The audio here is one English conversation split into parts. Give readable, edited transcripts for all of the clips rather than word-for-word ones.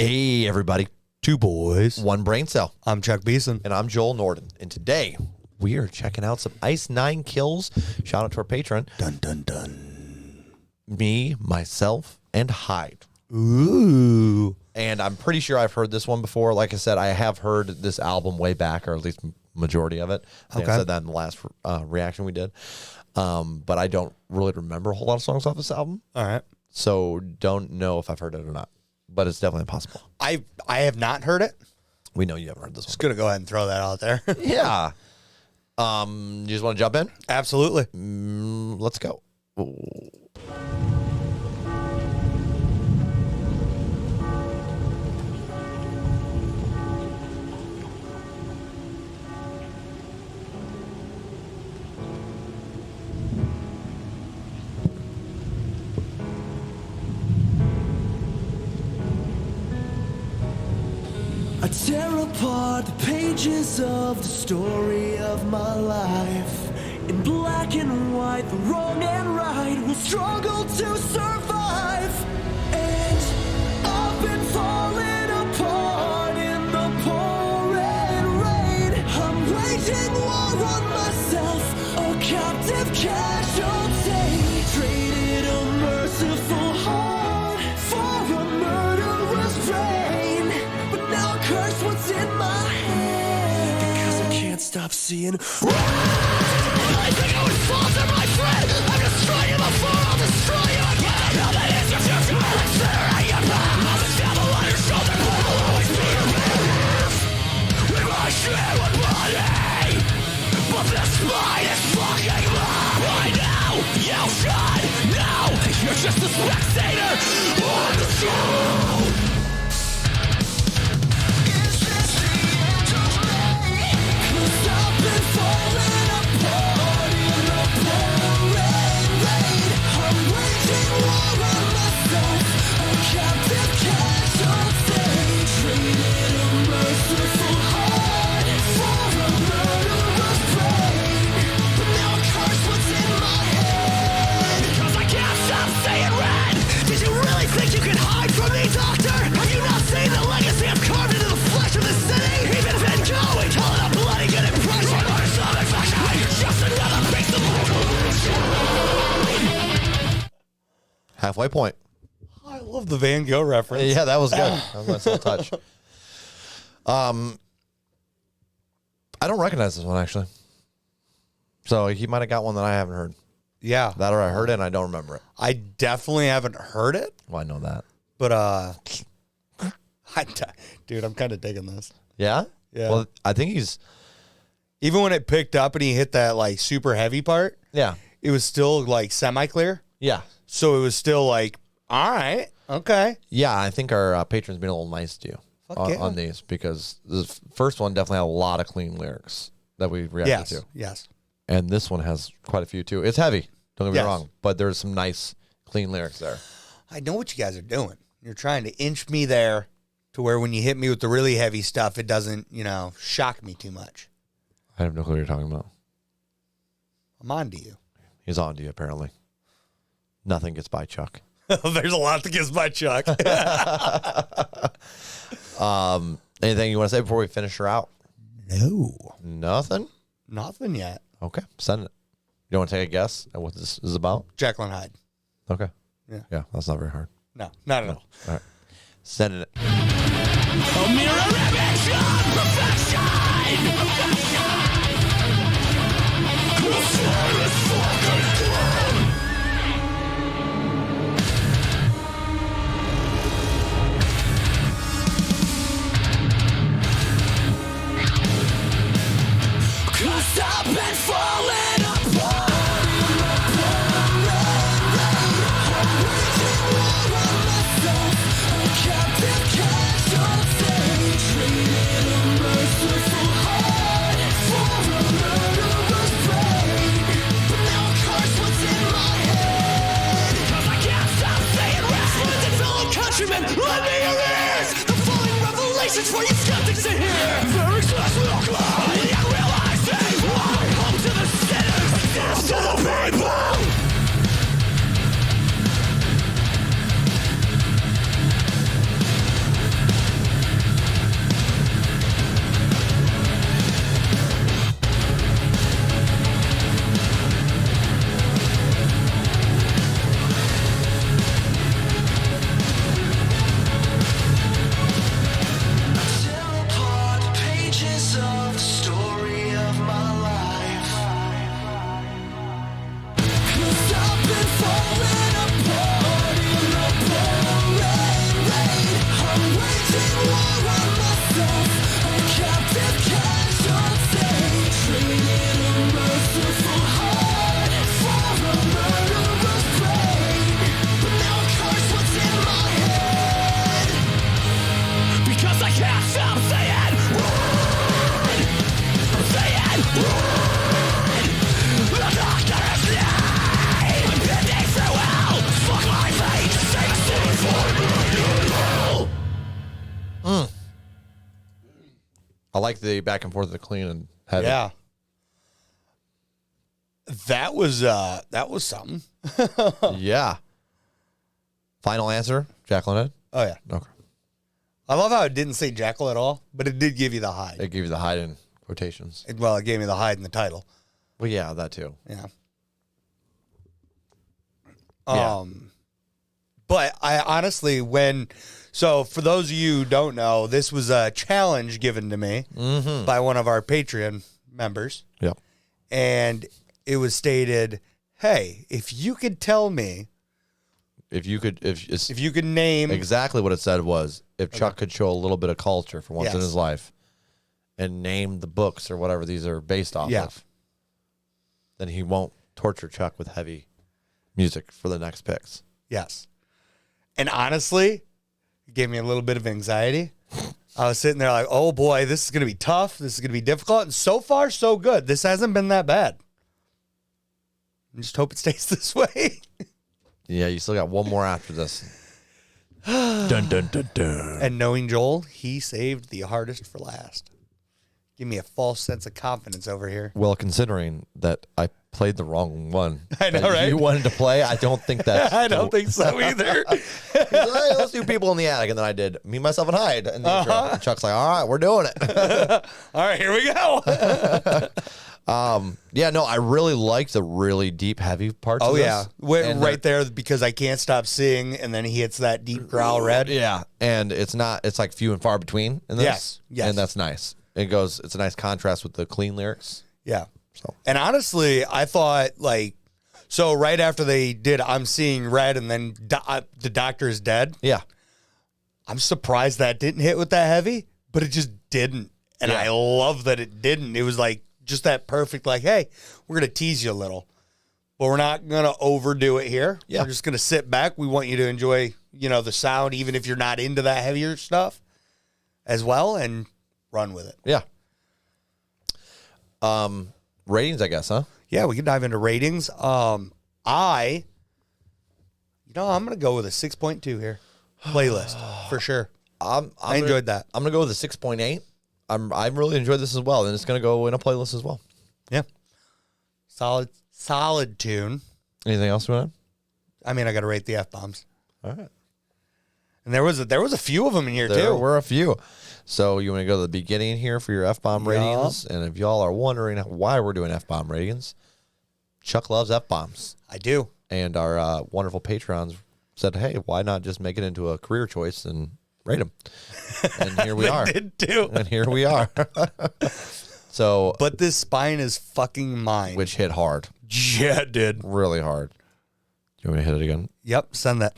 Hey, everybody. Two boys. One brain cell. I'm Chuck Beeson. And I'm Joel Norden. And today, we are checking out some Ice 9 Kills. Shout out to our patron. Dun, dun, dun. Me, myself, and Hyde. Ooh. And I'm pretty sure I've heard this one before. Like I said, I have heard this album way back, or at least majority of it. I think I said that in the last reaction we did. But I don't really remember a whole lot of songs off this album. All right. So don't know if I've heard it or not. But it's definitely possible. I have not heard it. We know you haven't heard this Just going to go ahead and throw that out there. Yeah. You just want to jump in? Absolutely. Let's go. Ooh. I tear apart the pages of the story of my life. In black and white, the wrong and right will struggle to survive. And I've been falling apart in the pouring rain. I'm waging war on myself, a captive casualty. Traded a merciful heart for a murderous brain. But now I curse what's in my head, because I can't stop seeing. I think I would falter, my friend. I'm destroying before I'll destroy you again. Now that is your future, I'm considering your path. I'm the devil on your shoulder, but I'll always be your path. We might share one body, but this spine is fucking mine. I know you should know. You're just a spectator on the show. Is this the end of me? 'Cause I've been falling apart in the pouring rain. I'm waging war on myself, a captive casualty. Traded a merciful heart for a murderous brain. But now I curse what's in my head, because I can't stop saying red. Did you really think you could hide from me, doctor? Have you not seen the legacy I've carved into the flesh of this city? Even if it's going, call it a bloody good impression. You're just another piece of Halfway point. I love the Van Gogh reference. Yeah, that was good. That was a nice little touch. I don't recognize this one, actually. So he might have got one that I haven't heard. Yeah. That or I heard it and I don't remember it. I definitely haven't heard it, Well, I know that. but dude, I'm kind of digging this. Yeah? Yeah. Well, I think he's... Even when it picked up and he hit that like super heavy part, Yeah. it was still like semi-clear. Yeah. So it was still like, all right, okay. Yeah, I think our patrons been a little nice to you on these, because the first one definitely had a lot of clean lyrics that we reacted to. Yes. And this one has quite a few, too. It's heavy. Don't get me Yes. wrong. But there's some nice, clean lyrics there. I know what you guys are doing. You're trying to inch me there to where when you hit me with the really heavy stuff, it doesn't, shock me too much. I have no clue what you're talking about. I'm on to you. He's on to you, apparently. Nothing gets by Chuck. There's a lot that gets by Chuck. Anything you want to say before we finish her out? No. Nothing? Nothing yet. Okay, send it. You want to take a guess at what this is about? Jacqueline Hyde. Okay. Yeah. Yeah, that's not very hard. No, not at all. All right. Send it. a mirror image of perfection. Cause I've been falling apart. Countrymen, lend me your ears. The following revelations for you skeptics to hear. Very successful cloud. The unrealizing. Home to the sinners. Death to the people. Because I can't stop saying run, saying run. The doctor is dead. I'm bending through hell. Fuck my fate. Save a city for me. I like the back and forth of the clean and heavy. Yeah. That was something. Yeah. Final answer, Jacqueline Head? Oh yeah. Okay. I love how it didn't say Jackal at all, but it did give you the Hyde. They give you the Hyde in quotations. It gave me the Hyde in the title. Well, yeah, that too. Yeah. Yeah. But I honestly, so for those of you who don't know, this was a challenge given to me by one of our Patreon members. Yep. And it was stated, hey, if you could tell me, If you could name exactly what it said was, if Chuck could show a little bit of culture for once in Yes. his life and name the books or whatever these are based off of, then he won't torture Chuck with heavy music for the next picks. Yes. And honestly, it gave me a little bit of anxiety. I was sitting there like, oh boy, this is going to be tough. This is going to be difficult. And so far, so good. This hasn't been that bad. I just hope it stays this way. Yeah, you still got one more after this. Dun, dun, dun, dun. And knowing Joel, he saved the hardest for last. Give me a false sense of confidence over here. Well, considering that I played the wrong one. I know, that right? You wanted to play. I don't think that's. I don't think so either. He's like, hey, let's do people in the attic, and then I did me, myself, and Hyde. And and Chuck's like, all right, we're doing it. All right, here we go. Yeah, no, I really liked the really deep, heavy parts. Oh of this. yeah, And right there because I can't stop seeing, and then he hits that deep growl red. Yeah, and it's like few and far between in this. Yes. And that's nice. It's a nice contrast with the clean lyrics. Yeah. So And honestly, I thought so right after they did I'm Seeing Red and then the doctor is dead, yeah, I'm surprised that didn't hit with that heavy, but it just didn't. And Yeah. I love that it didn't. It was like just that perfect, hey, we're going to tease you a little, but we're not going to overdo it here. Yeah. We're just going to sit back. We want you to enjoy, the sound, even if you're not into that heavier stuff as well, and run with it. yeah. Ratings, I guess, huh? Yeah, we can dive into ratings. I'm going to go with a 6.2 here. Playlist, for sure. I enjoyed that. I'm gonna go with a 6.8. I really enjoyed this as well, and it's gonna go in a playlist as well. Yeah. Solid tune. Anything else you want? I mean, I got to rate the F-bombs. All right. And there was a few of them in here, There too. were a few. So you want to go to the beginning here for your F-bomb ratings? And if y'all are wondering why we're doing F-bomb ratings, Chuck loves F-bombs. I do. And our wonderful patrons said, hey, why not just make it into a career choice and rate them? And here we are. They did, too. And here we are. So, But this spine is fucking mine. which hit hard. Yeah, it did. Really hard. You want me to hit it again? Yep, send that.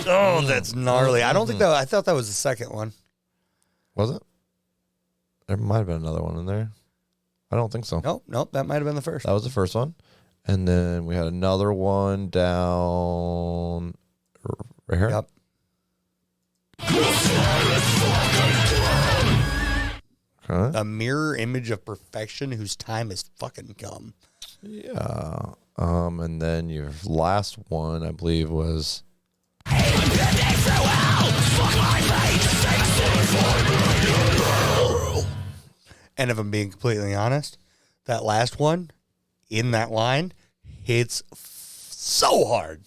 Oh, that's gnarly. I don't think I thought that was the second one. Was it? There might have been another one in there. I don't think so. Nope, that might have been the first. That was the first one. And then we had another one down right here. Yep. Okay. A mirror image of perfection whose time has fucking come. Yeah. And then your last one, I believe, was And if I'm being completely honest, that last one in that line hits so hard.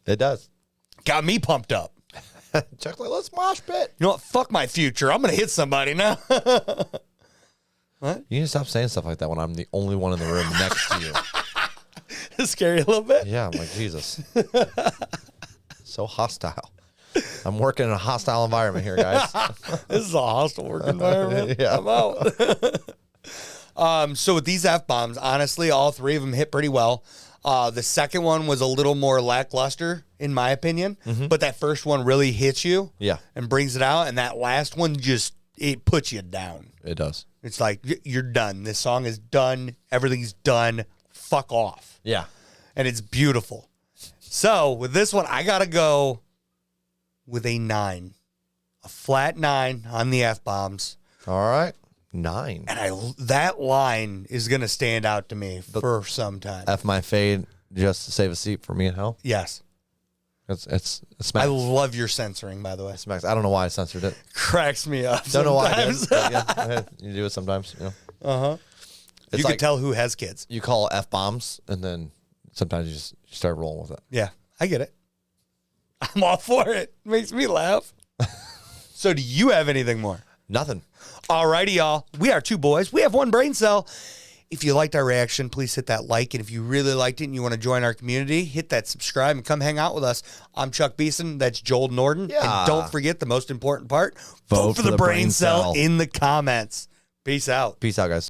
it does. Got me pumped up. Chuck's like, let's mosh pit. You know what? Fuck my future. I'm going to hit somebody now. You need to stop saying stuff like that when I'm the only one in the room next to you. Scary a little bit. Yeah, I'm like, Jesus. So hostile. I'm working in a hostile environment here, guys. This is a hostile work environment. Yeah. I'm out. So with these F-bombs, honestly, all three of them hit pretty well. The second one was a little more lackluster, in my opinion. But that first one really hits you. Yeah. And brings it out. And that last one it puts you down. It does. It's like, you're done. This song is done. Everything's done. Fuck off. Yeah. And it's beautiful. So with this one, I got to go with a 9. A flat 9 on the F-bombs. All right. 9. And that line is going to stand out to me for some time. F my fade just to save a seat for me in hell. Yes. It's smacks. I love your censoring, by the way. Smacks. I don't know why I censored it. Cracks me up. Don't know why I sometimes. did. But yeah, you do it sometimes. You know. Uh-huh. It's You like can tell who has kids. you call F-bombs, and then sometimes you just start rolling with it. Yeah, I get it. I'm all for it. Makes me laugh. So do you have anything more? Nothing. Alrighty, y'all. We are 2 boys. We have 1 brain cell. If you liked our reaction, please hit that like. And if you really liked it and you want to join our community, hit that subscribe and come hang out with us. I'm Chuck Beeson. That's Joel Norden. Yeah. And don't forget the most important part. Vote Vote for the brain cell in the comments. Peace out. Peace out, guys.